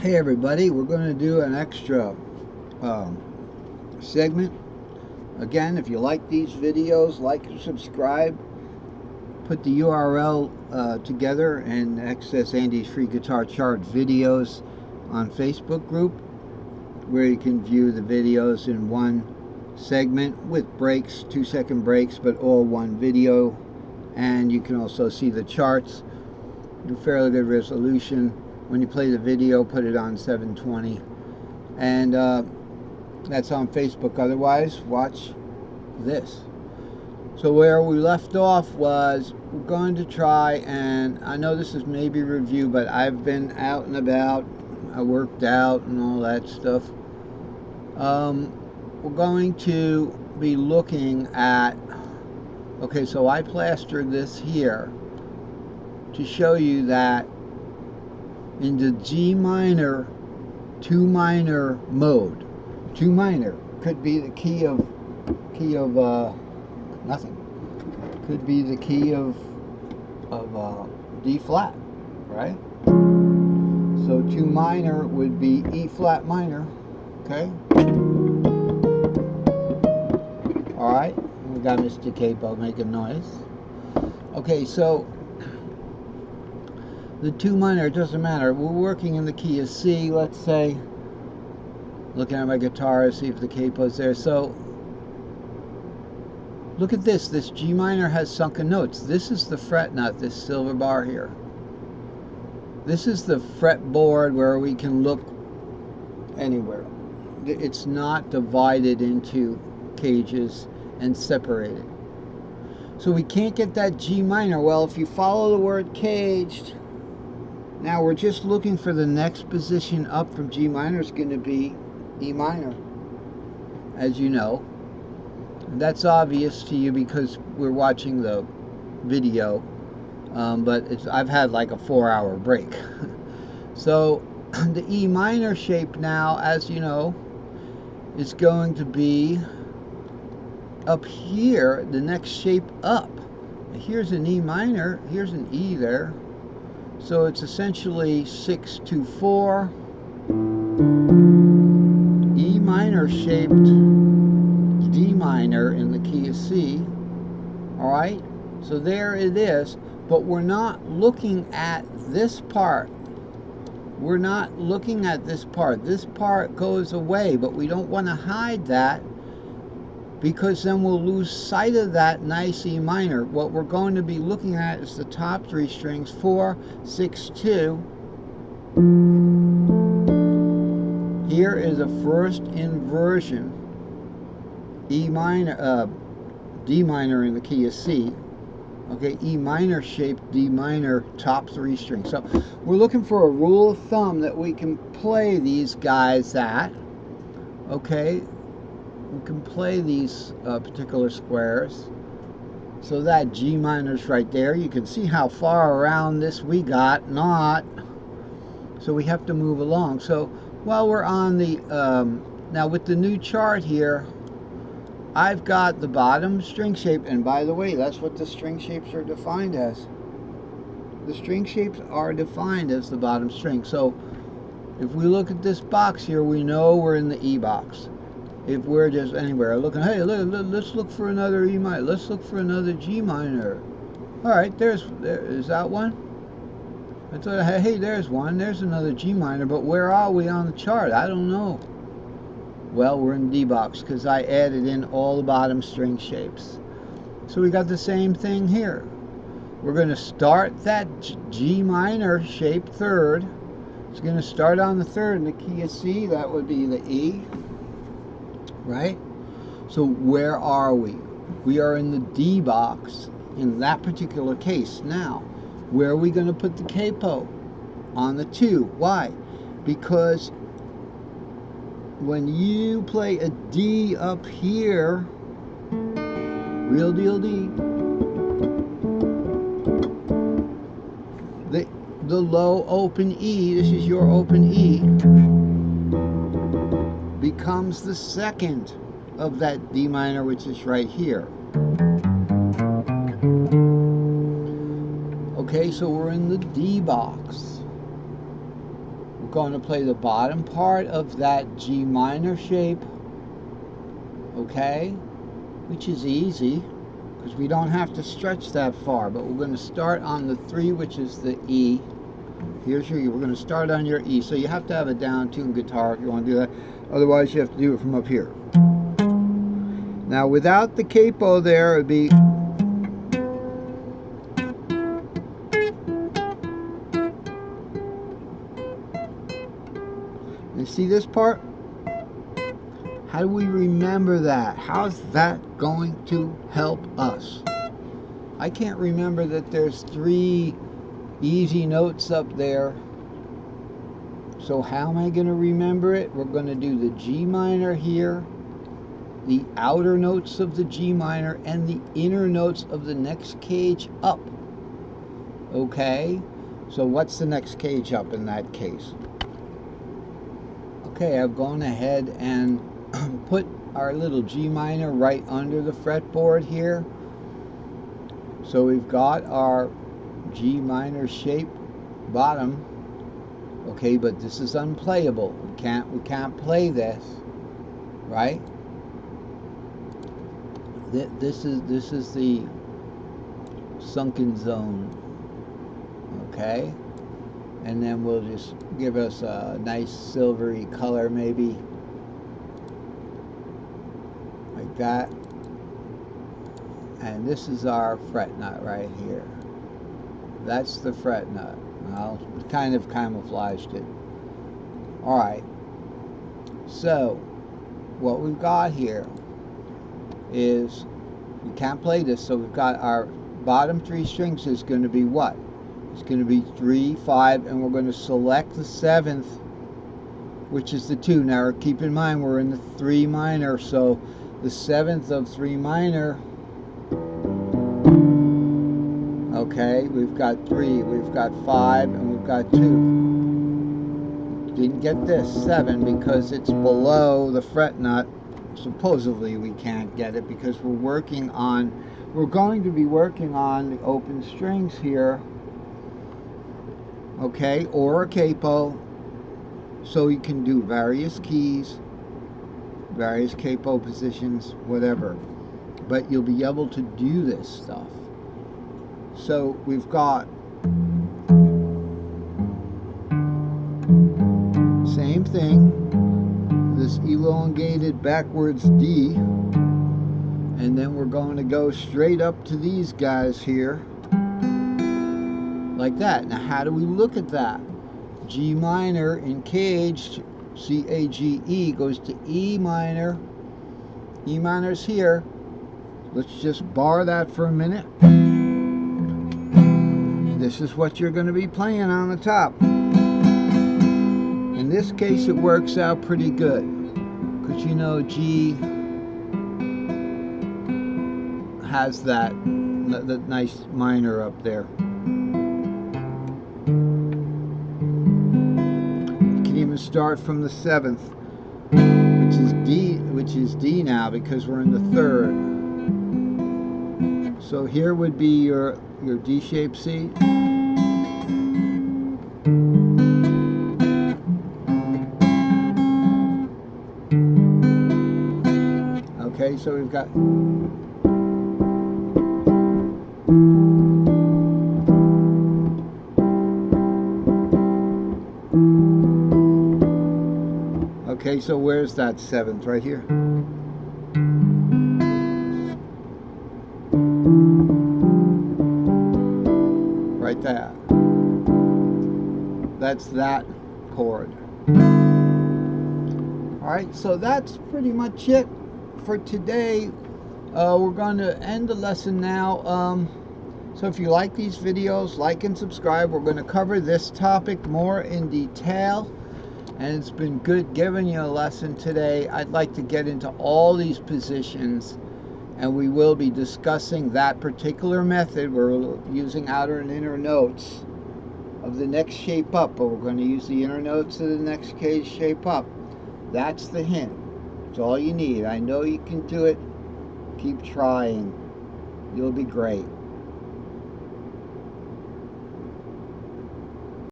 Hey everybody, we're going to do an extra segment. Again, if you like these videos, like and subscribe. Put the URL together and access Andy's free guitar chart videos on Facebook group, where you can view the videos in one segment with breaks, 2-second breaks, but all one video. And you can also see the charts. Fairly good resolution. When you play the video, put it on 720, and that's on Facebook. Otherwise, watch this. So where we left off was we're going to try, and I know this is maybe review, but I've been out and about. I worked out and all that stuff. We're going to be looking at, okay, so I plastered this here to show you that in the G minor 2 minor mode. 2 minor could be the key of nothing. Could be the key of D flat, right? So 2 minor would be E flat minor. Okay. All right. We got Mr. Capo making noise. Okay, so the 2 minor, it doesn't matter. We're working in the key of C, let's say. Looking at my guitar, see if the capo's there. So, look at this. This G minor has sunken notes. This is the fret nut, this silver bar here. This is the fretboard where we can look anywhere. It's not divided into cages and separated. So we can't get that G minor. Well, if you follow the word caged, now we're just looking for the next position up from G minor is going to be E minor, as you know. And that's obvious to you because we're watching the video, but I've had like a 4-hour break. So the E minor shape now, as you know, is going to be up here, the next shape up. Here's an E minor, here's an E there. So it's essentially 6, 2, 4, E minor shaped D minor in the key of C. All right, so there it is, but we're not looking at this part. We're not looking at this part. This part goes away, but we don't want to hide that because then we'll lose sight of that nice E minor. What we're going to be looking at is the top 3 strings, 4, 6, 2. Here is a first inversion, E minor, D minor in the key of C. Okay, E minor shaped D minor top 3 strings. So we're looking for a rule of thumb that we can play these guys at. Okay, we can play these particular squares. So that G minor's right there. You can see how far around this we got, not. So we have to move along. So while we're on the, now with the new chart here, I've got the bottom string shape, and by the way, that's what the string shapes are defined as. The string shapes are defined as the bottom string. So if we look at this box here, we know we're in the E box. If we're just anywhere looking, hey, let's look for another E minor. Let's look for another G minor. All right, there is that one. I thought, hey, there's one. There's another G minor, but where are we on the chart? I don't know. Well, we're in D box because I added in all the bottom string shapes. So we got the same thing here. We're going to start that G minor shape third. It's going to start on the third in the key of C. That would be the E. Right? So where are we? We are in the D box in that particular case. Now, where are we going to put the capo? On the 2. Why? Because when you play a D up here, real deal D, the low open E, this is your open E, becomes the second of that D minor, which is right here. Okay, so we're in the D box. We're going to play the bottom part of that G minor shape, okay, which is easy because we don't have to stretch that far, but we're going to start on the 3, which is the E. Here's your E. We're going to start on your E, so you have to have a down-tuned guitar if you want to do that. Otherwise, you have to do it from up here. Now, without the capo there, it would be... You see this part? How do we remember that? How's that going to help us? I can't remember that there's 3 easy notes up there. So how am I going to remember it? We're going to do the G minor here, the outer notes of the G minor, and the inner notes of the next cage up. Okay? So what's the next cage up in that case? Okay, I've gone ahead and put our little G minor right under the fretboard here. So we've got our G minor shape bottom. Okay, but this is unplayable. We can't play this, right? This is the sunken zone. Okay, and then we'll just give us a nice silvery color, maybe like that. And this is our fret nut right here. That's the fret nut. Well, kind of camouflaged it. Alright, so what we've got here is, we can't play this, so we've got our bottom 3 strings is going to be what? It's going to be 3, 5, and we're going to select the 7th, which is the 2. Now keep in mind we're in the 3 minor, so the 7th of 3 minor. Okay, we've got 3, we've got 5, and we've got 2. Didn't get this 7 because it's below the fret nut. Supposedly we can't get it because we're going to be working on the open strings here. Okay, or a capo. So you can do various keys, various capo positions, whatever. But you'll be able to do this stuff. So we've got same thing, this elongated backwards D, and then we're going to go straight up to these guys here like that. Now how do we look at that? G minor in caged, C-A-G-E, goes to E minor. E minor's here. Let's just bar that for a minute. This is what you're going to be playing on the top. In this case, it works out pretty good because you know G has that nice minor up there. You can even start from the 7th, which is D now because we're in the 3rd. So here would be your D-shaped C. Okay, so we've got okay, so where's that 7th? Right here. Right there. That's that chord. Alright, so that's pretty much it for today. We're going to end the lesson now. So if you like these videos, like and subscribe. We're going to cover this topic more in detail. And it's been good giving you a lesson today. I'd like to get into all these positions, and we will be discussing that particular method. We're using outer and inner notes of the next shape up, but we're going to use the inner notes of the next cage shape up. That's the hint. It's all you need. I know you can do it. Keep trying. You'll be great.